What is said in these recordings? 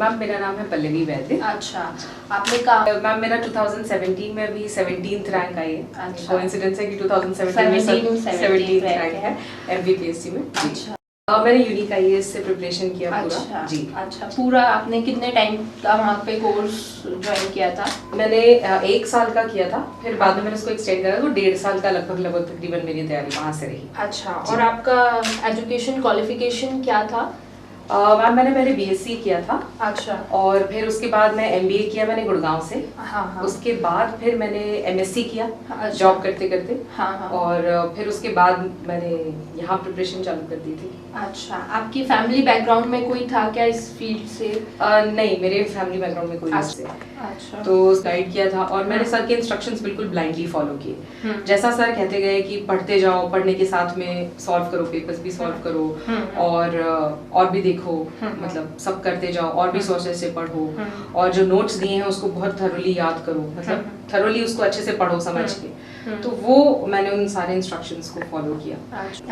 Ma'am मेरा नाम है पल्लवी वैद्य। अच्छा, आपने कहा मैम मेरा 2017 में अभी 17th रैंक आई है। अच्छा। कोइंसिडेंस है कि 2017 में 17th रैंक है MBPSC में। अच्छा। मैंने यूनिक IAS से प्रिपरेशन किया पूरा। अच्छा जी अच्छा, पूरा आपने कितने टाइम का वहाँ पे कोर्स ज्वाइन किया था? मैंने 1 साल का किया था, फिर बाद में मैंने उसको एक्सटेंड करा तो 1.5 साल का लगभग तकरीबन मेरी तैयारी वहाँ से रही। अच्छा, और आपका एजुकेशन क्वालिफिकेशन क्या था? मैम मैंने पहले BSc किया था। अच्छा। और फिर उसके बाद मैं MBA किया मैंने गुड़गांव से। हाँ हाँ। उसके बाद फिर मैंने MSc किया अच्छा। जॉब करते करते। हाँ हाँ। और फिर उसके बाद मैंने यहाँ प्रिपरेशन चालू कर दी थी। अच्छा, आपकी फैमिली बैकग्राउंड में कोई था क्या इस फील्ड से? नहीं, मेरे फैमिली बैकग्राउंड में कोई नहीं से। अच्छा। तो गाइड किया था और मैंने सर के इंस्ट्रक्शंस बिल्कुल ब्लाइंडली फॉलो किए। जैसा सर कहते गए कि पढ़ते जाओ, पढ़ने के साथ में सॉल्व करो, पेपर्स भी सॉल्व करो और भी देखो, मतलब सब करते जाओ और भी सोर्सेस से पढ़ो और जो नोट्स दिए हैं उसको बहुत थरोली याद करो, मतलब थरोली उसको अच्छे से पढ़ो समझ के। तो वो मैंने उन सारे इंस्ट्रक्शंस को फॉलो किया।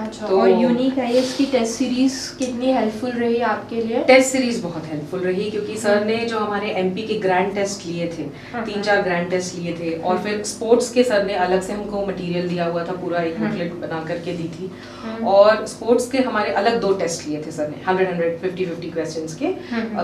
अच्छा, और यूनिक IAS की टेस्ट सीरीज कितनी हेल्पफुल रही आपके लिए? टेस्ट सीरीज बहुत हेल्पफुल रही क्योंकि सर ने जो हमारे MP के ग्रैंड टेस्ट लिए थे, 3-4 ग्रैंड टेस्ट लिए थे और फिर स्पोर्ट्स के सर ने अलग से हमको मटेरियल दिया हुआ था, पूरा एक बुकलेट बना करके दी थी। और स्पोर्ट्स के हमारे अलग 2 टेस्ट लिए थे सर ने, 100 50 क्वेश्चंस के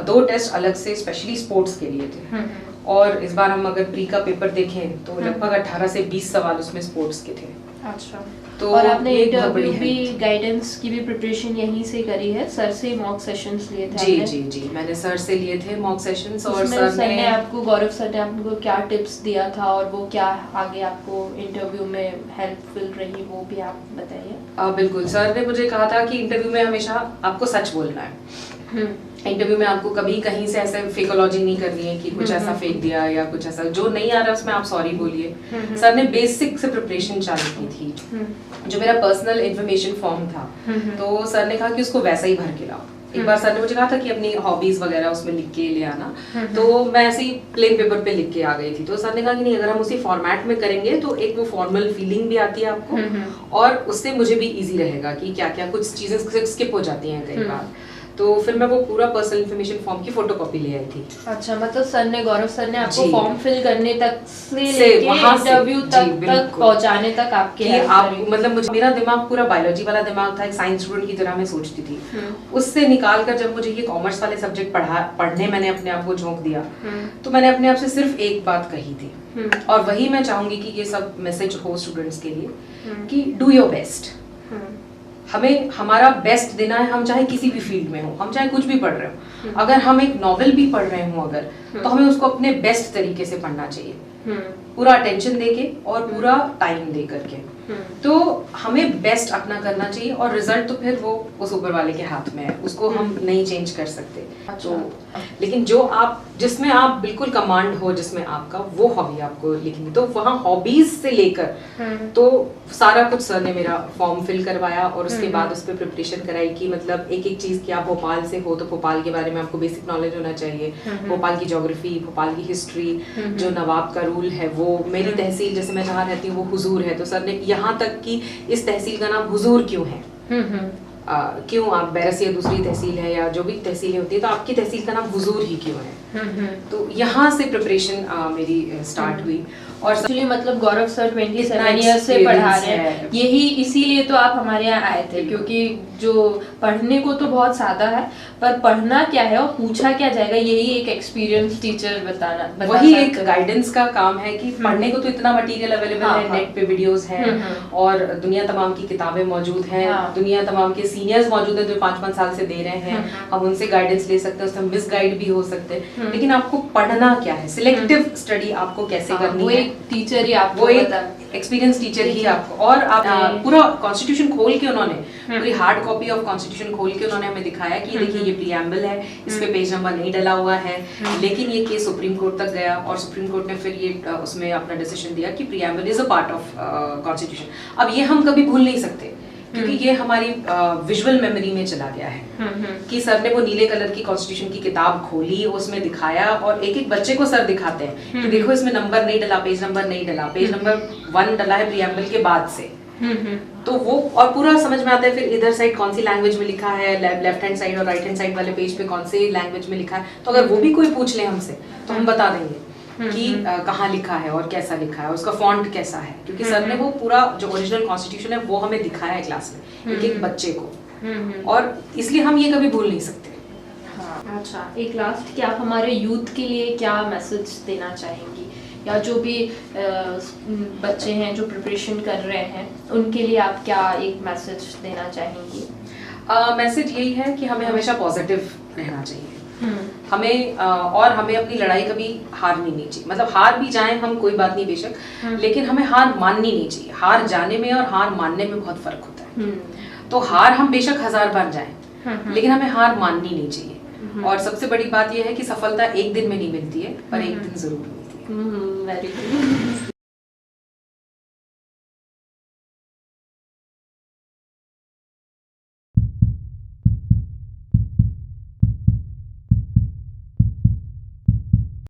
2 टेस्ट अलग से स्पेशली स्पोर्ट्स के लिए थे। और इस बार हम अगर प्री का पेपर देखें तो लगभग 18 से 20 सवाल उसमें स्पोर्ट्स के थे। अच्छा। तो और आपने ये इंटरव्यू भी, गाइडेंस की भी प्रिपरेशन यहीं से करी है? सर से मॉक सेशंस लिए थे? जी जी जी, मैंने सर से लिए थे मॉक सेशंस। और सर ने आपको, गौरव सर ने आपको क्या टिप्स दिया था और वो क्या आगे आपको इंटरव्यू में हेल्पफुल रही, वो भी आप बताइए। बिल्कुल, सर ने मुझे कहा था कि इंटरव्यू में हमेशा आपको सच बोलना है। इंटरव्यू में आपको कभी कहीं से ऐसे फेकोलॉजी नहीं करनी है कि कुछ ऐसा फेक दिया या कुछ ऐसा जो नहीं आ रहा उसमें आप सॉरी बोलिए। सर ने बेसिक से प्रिपरेशन चालू की थी। जो मेरा पर्सनल इन्फॉर्मेशन फॉर्म था तो सर ने कहा कि उसको वैसा ही भर के लाओ। एक बार सर ने मुझे कहा था कि अपनी हॉबीज वगैरह उसमें लिख के ले आना, तो मैं ऐसे ही प्लेन पेपर पे लिख के आ गई थी। तो सर ने कहा कि नहीं, अगर हम उसी फॉर्मेट में करेंगे तो एक वो फॉर्मल फीलिंग भी आती है आपको और उससे मुझे भी इजी रहेगा कि क्या क्या कुछ चीजें स्किप हो जाती हैं कई बार। तो फिर मैं वो पूरा पर्सनल इन्फॉर्मेशन फॉर्म की फोटोकॉपी ले आई थी। अच्छा, मतलब सर ने, गौरव सर ने आपको फॉर्म फिल करने तक से लेके इंटरव्यू तक पहुंचाने तक आपके आप मतलब मेरा दिमाग पूरा बायोलॉजी वाला दिमाग था, एक साइंस स्टूडेंट की तरह मैं सोचती थी। उससे निकाल कर जब मुझे ये कॉमर्स वाले सब्जेक्ट पढ़ने मैंने अपने आप को झोंक दिया तो मैंने अपने आप से सिर्फ एक बात कही थी और वही मैं चाहूंगी कि ये सब मैसेज हो स्टूडेंट्स के लिए कि डू योर बेस्ट। हमें हमारा बेस्ट देना है, हम चाहे किसी भी फील्ड में हो, हम चाहे कुछ भी पढ़ रहे हो। अगर हम एक नॉवेल भी पढ़ रहे हो अगर तो हमें उसको अपने बेस्ट तरीके से पढ़ना चाहिए, पूरा अटेंशन देके और पूरा टाइम दे करके। तो हमें बेस्ट अपना करना चाहिए और रिजल्ट तो फिर वो उस ऊपर वाले के हाथ में है, उसको हम नहीं चेंज कर सकते। तो लेकिन जो आप जिसमें आप बिल्कुल कमांड हो, जिसमें आपका वो हॉबी आपको लिखनी, तो वहाँ हॉबीज से लेकर तो सारा कुछ सर ने मेरा फॉर्म फिल करवाया और उसके बाद उस पर प्रिपरेशन कराई कि मतलब एक एक चीज की, आप भोपाल से हो तो भोपाल के बारे में आपको बेसिक नॉलेज होना चाहिए, भोपाल की ज्योग्राफी, भोपाल की हिस्ट्री, जो नवाब का रूल है वो, मेरी तहसील जैसे मैं जहाँ रहती हूँ वो हुजूर है, तो सर ने यहाँ तक कि इस तहसील का नाम हुजूर क्यों है, क्यों आप बैरस या दूसरी तहसील है या जो भी तहसीलें होती है तो आपकी तहसील का नाम हुजूर ही क्यों है। तो यहाँ से प्रिपरेशन मेरी स्टार्ट हुई। और एक्चुअली मतलब गौरव सर 27 ईयर्स से पढ़ा रहे हैं, यही इसीलिए तो आप हमारे यहाँ आए थे, क्योंकि जो पढ़ने को तो बहुत सादा है पर पढ़ना क्या है और पूछा क्या जाएगा, यही एक एक्सपीरियंस टीचर बताना वही एक गाइडेंस का काम है कि पढ़ने को तो इतना मटेरियल अवेलेबल है, नेट पे वीडियोस हैं और दुनिया तमाम की किताबें मौजूद हैं, दुनिया तमाम के सीनियर्स मौजूद हैं जो 5-5 साल से दे रहे हैं, हम उनसे गाइडेंस ले सकते हैं, उससे हम मिस गाइड भी हो सकते हैं। लेकिन आपको पढ़ना क्या है, सिलेक्टिव स्टडी आपको कैसे करनी है, टीचर ही आपको, वो एक एक्सपीरियंस टीचर ही आपको। और आप पूरा कॉन्स्टिट्यूशन खोल के उन्होंने पूरी हार्ड कॉपी ऑफ कॉन्स्टिट्यूशन खोल के उन्होंने हमें दिखाया कि देखिए ये प्रीएम्बल है, इस पे पेज नंबर नहीं डला हुआ है, लेकिन ये केस सुप्रीम कोर्ट तक गया और सुप्रीम कोर्ट ने फिर ये उसमें अपना डिसीजन दिया कि preamble is a part of constitution. अब ये हम कभी भूल नहीं सकते क्योंकि ये हमारी विजुअल मेमोरी में चला गया है कि सर ने वो नीले कलर की कॉन्स्टिट्यूशन की किताब खोली, उसमें दिखाया और एक एक बच्चे को सर दिखाते हैं कि देखो इसमें नंबर नहीं डला, पेज नंबर नहीं डला, पेज नंबर 1 डला है प्रीएम्बल के बाद से। तो वो और पूरा समझ में आता है फिर इधर साइड कौन सी लैंग्वेज में लिखा है, लेफ्ट हैंड साइड और राइट हैंड साइड वाले पेज पे कौन सी लैंग्वेज में लिखा है। तो अगर वो भी कोई पूछ ले हमसे तो हम बता देंगे कि कहाँ लिखा है और कैसा लिखा है, उसका फॉन्ट कैसा है, क्योंकि सर ने वो पूरा जो ओरिजिनल कॉन्स्टिट्यूशन है वो हमें दिखाया है क्लास में एक एक बच्चे को, और इसलिए हम ये कभी भूल नहीं सकते। हाँ। अच्छा, एक लास्ट, कि आप हमारे यूथ के लिए क्या मैसेज देना चाहेंगी, या जो भी बच्चे हैं जो प्रिपरेशन कर रहे हैं उनके लिए आप क्या एक मैसेज देना चाहेंगी? मैसेज यही है कि हमें हमेशा पॉजिटिव रहना चाहिए, हमें और हमें अपनी लड़ाई कभी हारनी नहीं चाहिए। मतलब हार भी जाएं हम कोई बात नहीं बेशक, लेकिन हमें हार माननी नहीं चाहिए। हार जाने में और हार मानने में बहुत फर्क होता है। तो हार हम बेशक 1000 बार जाएं, लेकिन हमें हार माननी नहीं चाहिए। और सबसे बड़ी बात यह है कि सफलता एक दिन में नहीं मिलती है, पर एक दिन जरूर मिलती है। Very good.